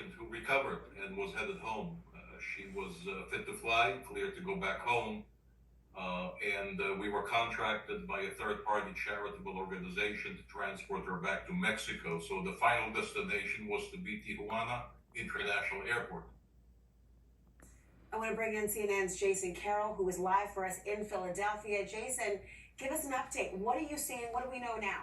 patient who recovered and was headed home. She was fit to fly, cleared to go back home, and we were contracted by a third-party charitable organization to transport her back to Mexico. So the final destination was to be Tijuana International Airport. I want to bring in CNN's Jason Carroll, who is live for us in Philadelphia. Jason, give us an update. What are you seeing? What do we know now?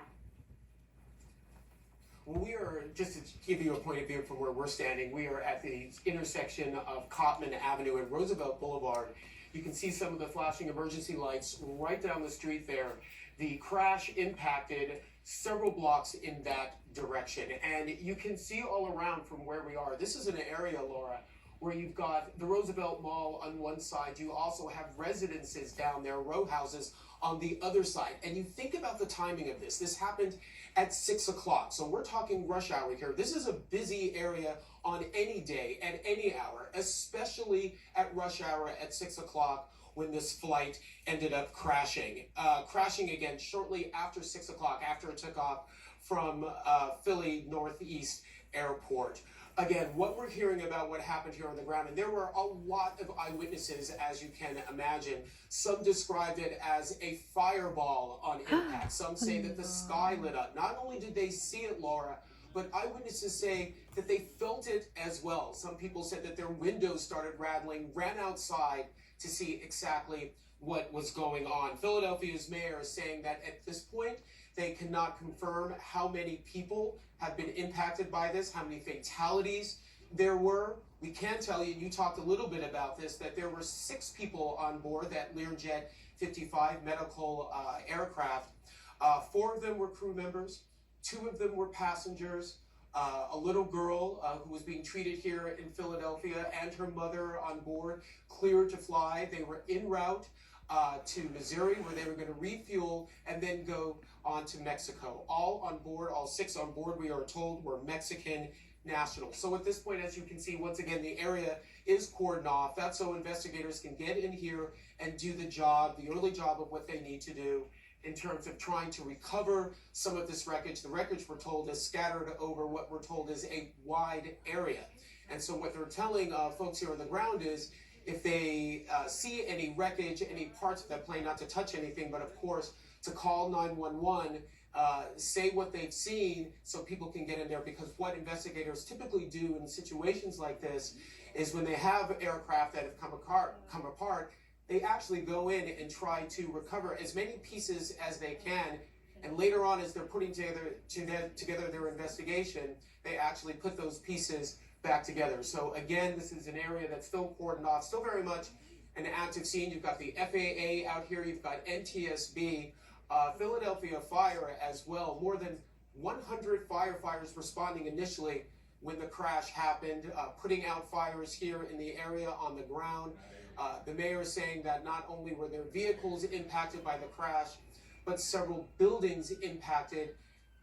Well, we are, just to give you a point of view from where we're standing, we are at the intersection of Cottman Avenue and Roosevelt Boulevard. You can see some of the flashing emergency lights right down the street there. The crash impacted several blocks in that direction. And you can see all around from where we are. This is an area, Laura, where you've got the Roosevelt Mall on one side. You also have residences down there, row houses on the other side. And you think about the timing of this. This happened at 6 o'clock. So we're talking rush hour here. This is a busy area on any day, at any hour, especially at rush hour at 6 o'clock when this flight ended up crashing. Crashing again shortly after 6 o'clock, after it took off from Philly Northeast Airport. Again, what we're hearing about what happened here on the ground, and there were a lot of eyewitnesses, as you can imagine. Some described it as a fireball on impact. Some say that the sky lit up. Not only did they see it, Laura, but eyewitnesses say that they felt it as well. Some people said that their windows started rattling, ran outside to see exactly what was going on. Philadelphia's mayor is saying that at this point, they cannot confirm how many people have been impacted by this, how many fatalities there were. We can tell you, and you talked a little bit about this, that there were 6 people on board that Learjet 55 medical aircraft. 4 of them were crew members, 2 of them were passengers, a little girl who was being treated here in Philadelphia, and her mother on board, cleared to fly. They were en route to Missouri, where they were going to refuel and then go on to Mexico. All on board, all 6 on board, we are told, were Mexican nationals. So at this point, as you can see, once again, the area is cordoned off. That's so investigators can get in here and do the job, the early job of what they need to do in terms of trying to recover some of this wreckage. The wreckage, we're told, is scattered over what we're told is a wide area. And so what they're telling folks here on the ground is, if they see any wreckage, any parts of that plane, not to touch anything, but of course to call 911, say what they've seen so people can get in there, because what investigators typically do in situations like this is when they have aircraft that have come apart, they actually go in and try to recover as many pieces as they can. And later on, as they're putting together their investigation, they actually put those pieces back together. So again, this is an area that's still cordoned off, still very much an active scene. You've got the FAA out here, you've got NTSB, Philadelphia Fire as well. More than 100 firefighters responding initially when the crash happened, putting out fires here in the area on the ground. The mayor is saying that not only were their vehicles impacted by the crash, but several buildings impacted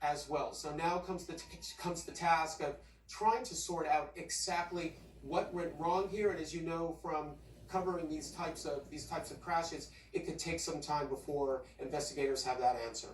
as well. So now comes the task of trying to sort out exactly what went wrong here. And as you know from covering these types of crashes, it could take some time before investigators have that answer.